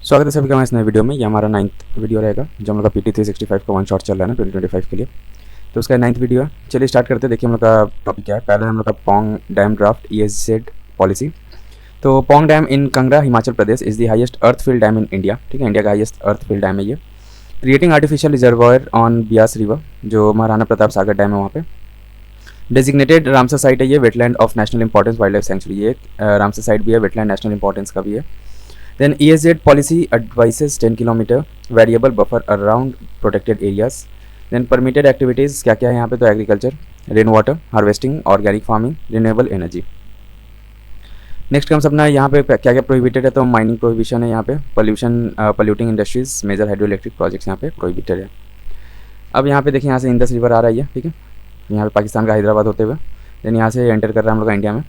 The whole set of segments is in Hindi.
स्वागत है सभी का मैं इस नए वीडियो में। ये हमारा 9th वीडियो रहेगा जो हम लोग का PT365 का वन शॉट चल रहा है ना 2025 के लिए। तो उसका 9th वीडियो है। चलिए स्टार्ट करते हैं। देखिए हम लोग का टॉपिक क्या है। पहले हम लोग का Pong dam draft ESZ policy. तो Pong dam in Kangra Himachal Pradesh is the highest earth fill dam in India. ठीक है, इंडिया का हाईएस्ट अर्थ फिल डैम है ये। Creating artificial reservoir on Beas river, जो महाराणा प्रताप सागर डैम है वहाँ पे। डेजिग्नेटेड रामसर साइट है ये, wetland of national importance wild life century. ये रामसर साइट भी है, वेटलैंड नेशनल इंपॉर्टेंस का भी है। Then ESZ policy advises 10 kilometre variable buffer around protected areas. Then permitted activities क्या क्या है यहाँ पे, तो agriculture, rain water harvesting, organic farming, renewable energy. Next comes अपना यहाँ पे क्या क्या प्रोहिबिटेड है, तो माइनिंग प्रोहिबिशन है यहाँ पे, polluting industries, major hydro electric projects यहाँ पे प्रोहिबिटेड है। अब यहाँ पे देखिए यहाँ से इंदस रिवर आ रही है, ठीक है, यहाँ पे पाकिस्तान का हैदराबाद होते हुए। देन यहाँ से एंटर कर रहा है हम लोग का इंडिया में।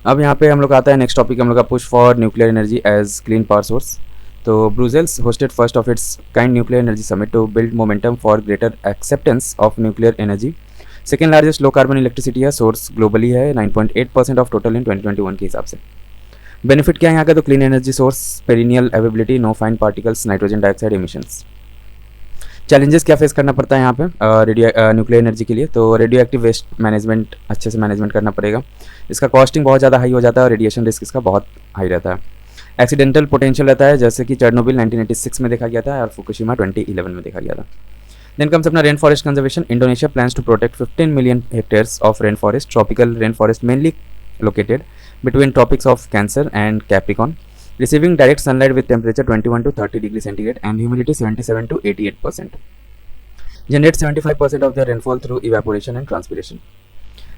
अब यहाँ पे हम लोग आता है नेक्स्ट टॉपिक हम लोग का, push for nuclear energy as clean power source. तो Brussels hosted first of its kind nuclear energy summit to build momentum for greater acceptance of nuclear energy. Second largest low carbon electricity है, सोर्स ग्लोबली है, 9.8% ऑफ टोटल इन 2021 के हिसाब से। बेनिफिट क्या है यहाँ का, तो clean energy source, perennial availability, no fine particles, nitrogen dioxide emissions. Challenges क्या फेस करना पड़ता है यहाँ पे न्यूक्लियर एनर्जी के लिए, तो रेडियो एक्टिव वेस्ट मैनेजमेंट अच्छे से मैनेजमेंट करना पड़ेगा। इसका कॉस्टिंग बहुत ज़्यादा हाई हो जाता है और रेडिएशन रिस्क इसका बहुत हाई रहता है। एक्सीडेंटल पोटेंशियल रहता है, जैसे कि चेरनोबिल 1986 में देखा गया था और फुकुशिमा 2011 में देखा गया था। देन कम्स अपना rain forest conservation. Indonesia plans to protect 15 million hectares of rain forest, tropical rain forest mainly located between tropics of Cancer and Capricorn, receiving direct sunlight with temperature 21 to 30 degrees centigrade and humidity 77 to 88%. Generate 75% of their rainfall through evaporation and transpiration.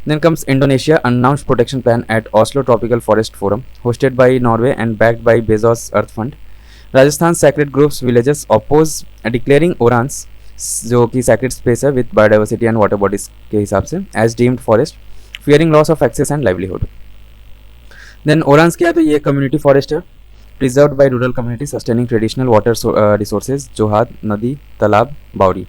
Then comes Indonesia announced protection plan at Oslo Tropical Forest Forum, hosted by Norway and backed by Bezos Earth Fund. Rajasthan sacred groves villages oppose declaring Orans, जो कि sacred space है with biodiversity and water bodies के हिसाब से, as deemed forest, fearing loss of access and livelihood. Then orans क्या है, तो ये कम्युनिटी फॉरेस्ट है, preserved by rural community, sustaining traditional water resources, johad, nadi, talab, bawdi.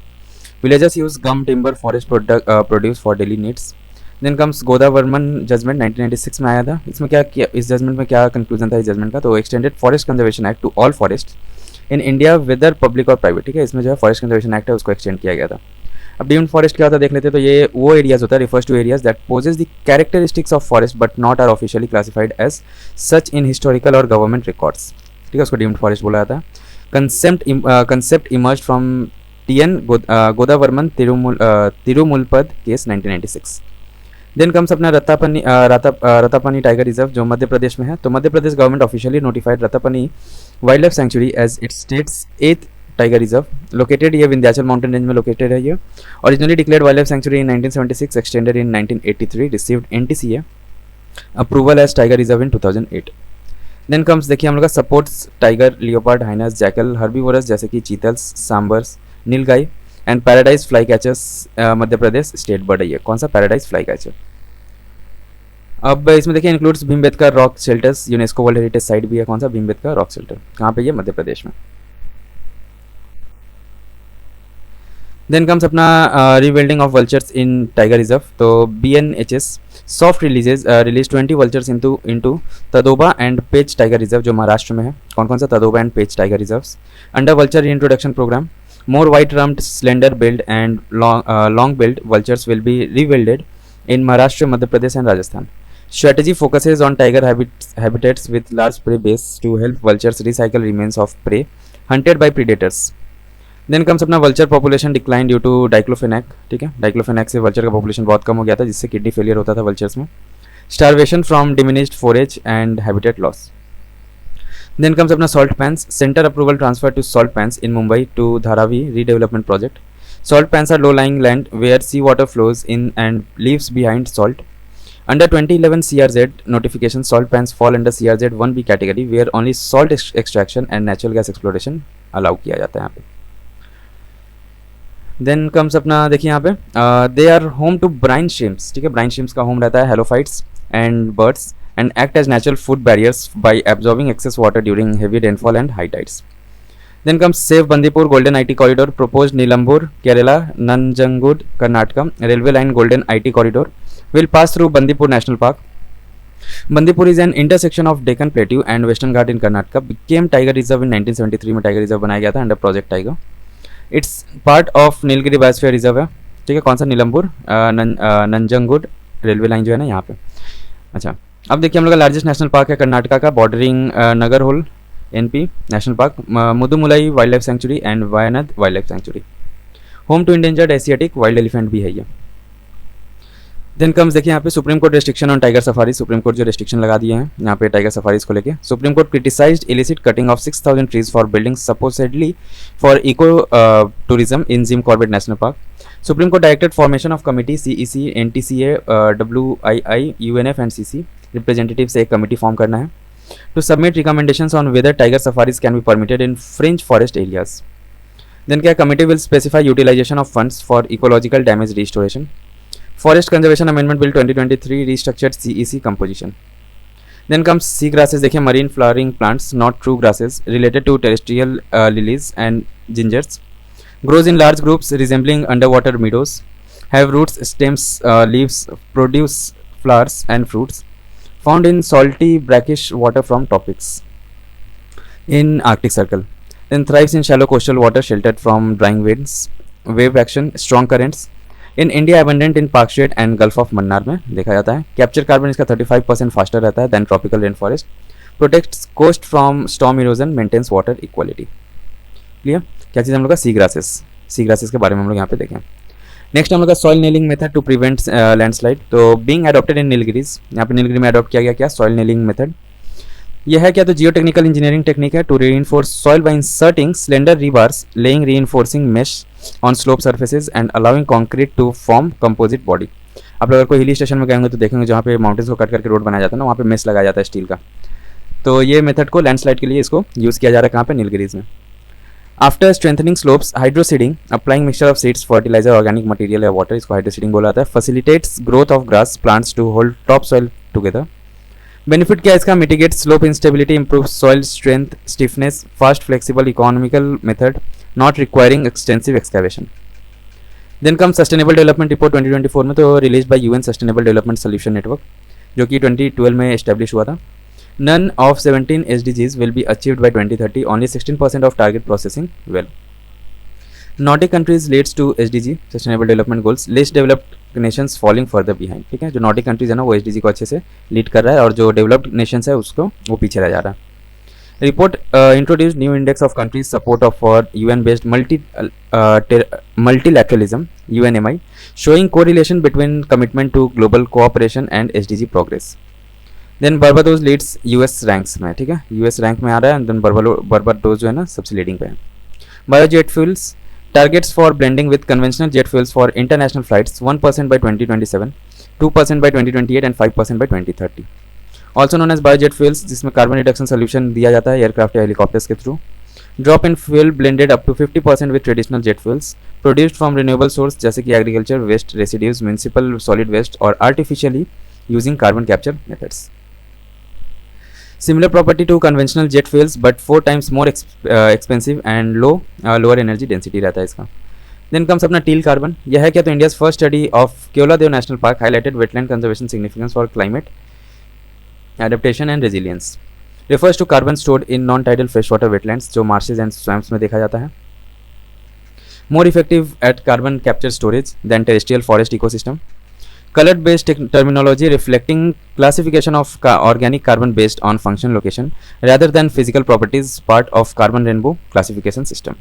Villagers use gum timber forest produce for daily needs. Then comes Godavarman judgment 1996 में आया था। इसमें क्या किया, इस जजमेंट में क्या कंक्लूजन था इस जजमेंट का, तो extended forest conservation act to all forest in India whether public और प्राइवेट। ठीक है, इसमें जो है फॉरेस्ट कंजर्वेशन एक्ट है उसको एक्सटेंड किया गया था। अब डीम्ड फॉरेस्ट क्या होता है देख लेते हैं, तो ये वो एरियाज होता है, refers to areas that possess the characteristics of forest but not are officially classified as such in historical और गवर्नमेंट रिकॉर्ड्स। ठीक है, उसको डीम्ड फॉरेस्ट बोला जाता है। Concept emerge from TN Godavarman Thirumulpad case 1996। Then comes अपना रत्तापनी टाइगर रिजर्व जो मध्य प्रदेश में है। तो Madhya Pradesh government officially notified Ratapani wild life sanctuary as its states 8th tiger reserve. Located ये विंध्याचल माउंटेन रेंज में लोकेटेड है ये। Originally declared wild life sanctuary in 1976, extended in 1983, received NTCA approval as tiger reserve in 2008। Then comes देखिए हम लोग का supports tiger, leopard, hyenas, jackal, herbivores जैसे कि chitals, sambars, nilgai and paradise flycatchers. Madhya Pradesh state bird है ये। कौन सा, पैराडाइज फ्लाई कैचर। अब इसमें देखिए includes Bhimbetka rock shelters, UNESCO world heritage site भी है। कौन सा, भीमबेटका रॉक शेल्टर, कहाँ पे, ये मध्य प्रदेश में। देन कम्स अपना rebuilding of vultures in tiger reserve. तो BNHS soft release 20 vultures into Tadoba and Pench tiger reserve जो महाराष्ट्र में है। कौन कौन सा, Tadoba and Pench tiger reserves. Under vulture introduction programme, more white rumped slender billed and long billed vultures will be rebuilded in Maharashtra, Madhya Pradesh and Rajasthan. Strategy focuses on tiger habitats with large prey base to help vultures recycle remains of prey hunted by predators. Then comes अपना vulture population decline due to diclofenac. ठीक है, डाइक्लोफेनैक से वल्चर का पॉपुलेशन बहुत कम हो गया था जिससे किडनी फेलियर होता था वल्चर्स में। Starvation from diminished forage and habitat loss. Then comes अपना salt pans, centre approval transfer to salt pans in Mumbai to Dharavi redevelopment project. Salt pans are low lying land where sea water flows in and leaves behind salt. Under 2011 CRZ notification, salt pans fall under CRZ 1B category where only salt extraction and natural gas exploration allow किया जाता है यहाँ पे। देन कम्स अपना देखिए यहाँ पे they are home to brine shrimps. ठीक है, ब्राइन श्रिम्प्स का होम रहता है halophytes and birds and act as natural flood barriers by absorbing excess water during heavy rainfall and high tides. Then comes save Bandipur golden IT corridor proposed Nilambur Kerala Nanjangud Karnataka railway line golden IT corridor will pass through Bandipur National Park. Bandipur is an intersection of Deccan plateau and Western Ghat in Karnataka, became tiger reserve इन 1973 में टाइगर रिजर्व बनाया गया था under project tiger. It's part of Nilgiri biosphere reserve है, ठीक है। कौन सा? नीलमपुर नंजनगुड रेलवे लाइन जो है ना यहाँ पे। अच्छा, अब देखिए हम लोग का लार्जेस्ट नेशनल पार्क है कर्नाटका का, bordering Nagarhole NP national park, Mudumalai wild life sanctuary and Wayanad wild life sanctuary. Home to endangered Asiatic wild elephant भी है ये। देन कम्स देखिए यहाँ पे supreme court restriction on tiger safari, supreme court जो रेस्ट्रिक्शन लगा दिए हैं यहाँ पे टाइगर सफारीज को लेके। Supreme court criticised illicit cutting of 6000 trees for building supposedly for eco tourism in Jim Corbett national park. Supreme court directed formation of committee CEC, NTCA, WII, UNF and CC representative से एक कमिटी फॉर्म करना है to submit recommendations on whether tiger safaris can be permitted in fringe forest areas. Then क्या, committee will specify utilisation of funds for ecological damage restoration. Forest Conservation Amendment Bill 2023 restructured CEC composition. Then comes sea grasses. देखिए marine flowering plants, not true grasses, related to terrestrial lilies and gingers, grows in large groups resembling underwater meadows, have roots, stems, leaves, produce flowers and fruits, found in salty brackish water from tropics in Arctic Circle. Then thrives in shallow coastal water sheltered from drying winds, wave action, strong currents. In India abundant in park straight and gulf of Mannar में देखा जाता है। कैप्चर कार्बन इसका 35% फास्टर रहता है than tropical rain forest, protects coast from storm erosion, maintains water equality. Clear? क्या चीज़ हम लोग का? सी ग्रासेस के बारे में हम लोग यहाँ पे देखें। नेक्स्ट हम लोग का soil nailing method to prevent landslide. तो बीइंग एडॉप्टेड इन नीलगिरीज, यहाँ पे नीलगिरी में अडॉप्ट किया गया क्या? Soil nailing method. यह है क्या? तो जियो टेक्निकल इंजीनियरिंग टेक्निक है to reinforce soil by inserting slender rebars, laying reinforcing mesh on slope surfaces and allowing concrete to form composite body. आप लोग अगर कोई हिली स्टेशन में गएंगे तो देखेंगे जहाँ पे माउंटेन्स को कट करके रोड बनाया जाता है ना, वहाँ पे मेश लगाया जाता है स्टील का। तो ये मेथड को लैंडस्लाइड के लिए इसको यूज़ किया जा रहा है कहाँ पे? नीलगिरीज में। After strengthening slopes, hydroseeding, applying mixture of seeds, fertiliser, organic material या वाटर, इसको हाइड्रोसीडिंग बोला जाता है। Facilitates growth of grass plants to hold top soil together. Benefit क्या है इसका? Mitigate slope instability, improve soil strength, stiffness, fast flexible economical method, not requiring extensive excavation. Then come sustainable development report 2024 में, तो release by UN sustainable development solution network, जो कि 2012 में एस्टेब्लिश हुआ था। None of 17 SDGs will be achieved by 2030, only 16% of target processing well. Nordic countries leads to SDG sustainable development goals, less developed nations falling further behind. ठीक है, जो नॉर्डिक कंट्रीज है ना वो SDG को अच्छे से लीड कर रहा है और जो डेवलप्ड नेशंस है उसको वो पीछे रह जा रहा है। Report introduced new index of countries support of for UN-based multilateralism (UNMI), showing correlation between commitment to global cooperation and SDG progress. Then Barbados leads US ranks में, ठीक है, US रैंक में आ रहा है। Then Barbados जो है ना सबसे लीडिंग पे है। Biojet fuels targets for blending with conventional jet fuels for international flights 1% by 2027, 2% by 2028 and 5% by 2030. Also known as biojet fuels, जिसमें कार्बन रिडक्शन सोल्यूशन दिया जाता है एयरक्राफ्ट या हेलीकॉप्टर्स के through. Drop in fuel blended up to 50% with traditional jet fuels, produced from renewable source जैसे कि agriculture waste, residues, municipal solid waste और artificially using carbon capture methods. Similar property to conventional jet fuels but 4 times more expensive and lower energy density रहता है इसका। देन कम्स अपना टील कार्बन। यह है क्या? तो India's first study of Keoladeo national park highlighted wetland conservation significance for climate adaptation and resilience, refers to carbon stored in non-tidal freshwater wetlands जो marshes and swamps में देखा जाता है। More effective at carbon capture storage than terrestrial forest ecosystem. Colored based terminology reflecting classification of organic carbon based on function location rather than physical properties, part of carbon rainbow classification system.